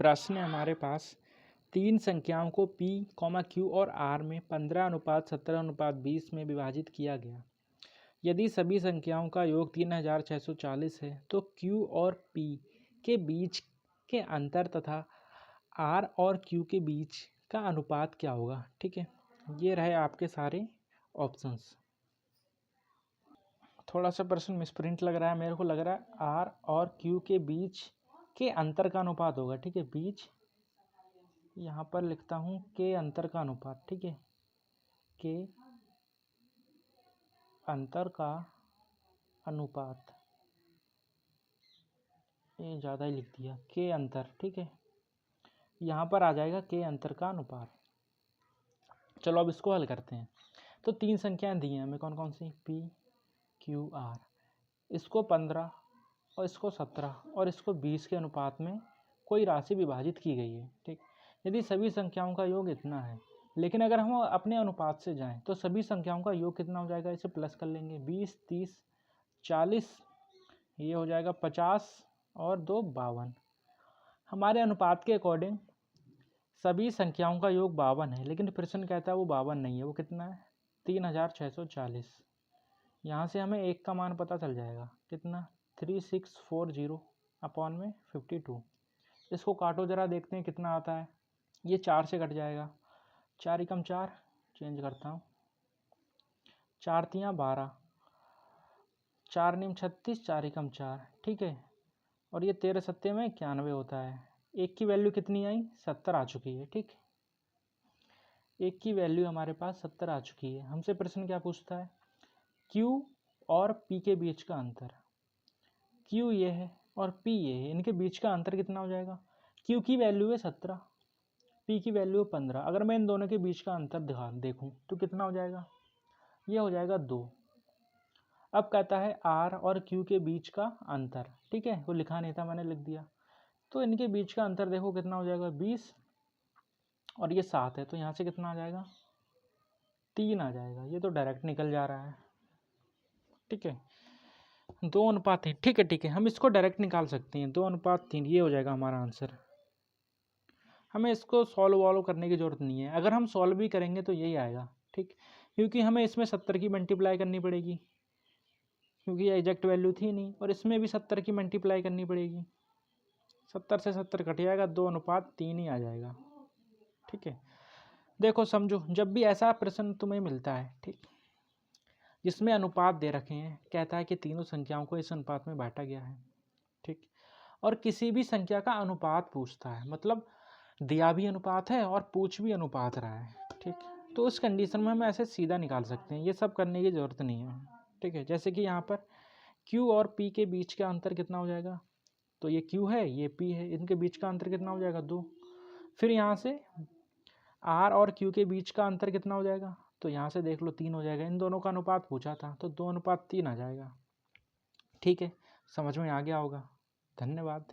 प्रश्न है हमारे पास, तीन संख्याओं को P, Q और R में 15:17:20 में विभाजित किया गया। यदि सभी संख्याओं का योग 3640 है तो Q और P के बीच के अंतर तथा R और Q के बीच का अनुपात क्या होगा। ठीक है, ये रहे आपके सारे ऑप्शंस। थोड़ा सा प्रश्न मिसप्रिंट लग रहा है, मेरे को लग रहा है R और Q के बीच के अंतर का अनुपात होगा। ठीक है, बीच यहाँ पर लिखता हूँ के अंतर का अनुपात। ठीक है, के अंतर का अनुपात, ये ज़्यादा ही लिख दिया, के अंतर। ठीक है, यहाँ पर आ जाएगा के अंतर का अनुपात। चलो अब इसको हल करते हैं। तो तीन संख्याएं दी हैं हमें, कौन कौन सी, P, Q, R। इसको 15 और इसको 17 और इसको 20 के अनुपात में कोई राशि विभाजित की गई है। ठीक, यदि सभी संख्याओं का योग इतना है, लेकिन अगर हम अपने अनुपात से जाएं तो सभी संख्याओं का योग कितना हो जाएगा, इसे प्लस कर लेंगे। 20, 30, 40, ये हो जाएगा 50 और 2 52। हमारे अनुपात के अकॉर्डिंग सभी संख्याओं का योग 52 है, लेकिन प्रश्न कहता है वो 52 नहीं है, वो कितना है, 3640। यहाँ से हमें एक का मान पता चल जाएगा, कितना, 3640 अपॉन में 52। इसको काटो जरा, देखते हैं कितना आता है। ये 4 से कट जाएगा, 4 एकम 4, चेंज करता हूँ, 4 तियाँ 12, 4 नीम 36, 4 एकम 4। ठीक है, और ये 13 सत्ते में 91 होता है। एक की वैल्यू कितनी आई, 70 आ चुकी है। ठीक, एक की वैल्यू हमारे पास 70 आ चुकी है। हमसे प्रश्न क्या पूछता है, Q और P के बीच का अंतर। Q ये है और P ये है, इनके बीच का अंतर कितना हो जाएगा। Q की वैल्यू है 17, P की वैल्यू है 15। अगर मैं इन दोनों के बीच का अंतर देखूं तो कितना हो जाएगा, ये हो जाएगा 2। अब कहता है R और Q के बीच का अंतर। ठीक है, वो लिखा नहीं था, मैंने लिख दिया। तो इनके बीच का अंतर देखो कितना हो जाएगा, 20 और ये 7 है, तो यहाँ से कितना आ जाएगा, 3 आ जाएगा। ये तो डायरेक्ट निकल जा रहा है। ठीक है, 2:3। ठीक है, ठीक है, हम इसको डायरेक्ट निकाल सकते हैं, 2:3, ये हो जाएगा हमारा आंसर। हमें इसको सॉल्व वॉल्व करने की ज़रूरत नहीं है, अगर हम सॉल्व भी करेंगे तो यही आएगा। ठीक, क्योंकि हमें इसमें 70 की मल्टीप्लाई करनी पड़ेगी, क्योंकि ये एग्जैक्ट वैल्यू थी नहीं, और इसमें भी 70 की मल्टीप्लाई करनी पड़ेगी। 70 से 70 कट जाएगा, 2:3 ही आ जाएगा। ठीक है, देखो समझो, जब भी ऐसा प्रश्न तुम्हें मिलता है, ठीक, जिसमें अनुपात दे रखे हैं, कहता है कि तीनों संख्याओं को इस अनुपात में बांटा गया है। ठीक, और किसी भी संख्या का अनुपात पूछता है, मतलब दिया भी अनुपात है और पूछ भी अनुपात रहा है। ठीक, तो उस कंडीशन में हम ऐसे सीधा निकाल सकते हैं, ये सब करने की ज़रूरत नहीं है। ठीक है, जैसे कि यहाँ पर Q और P के बीच का अंतर कितना हो जाएगा, तो ये Q है, ये P है, इनके बीच का अंतर कितना हो जाएगा, 2। फिर यहाँ से R और Q के बीच का अंतर कितना हो जाएगा, तो यहाँ से देख लो 3 हो जाएगा। इन दोनों का अनुपात पूछा था, तो 2:3 आ जाएगा। ठीक है, समझ में आ गया होगा। धन्यवाद।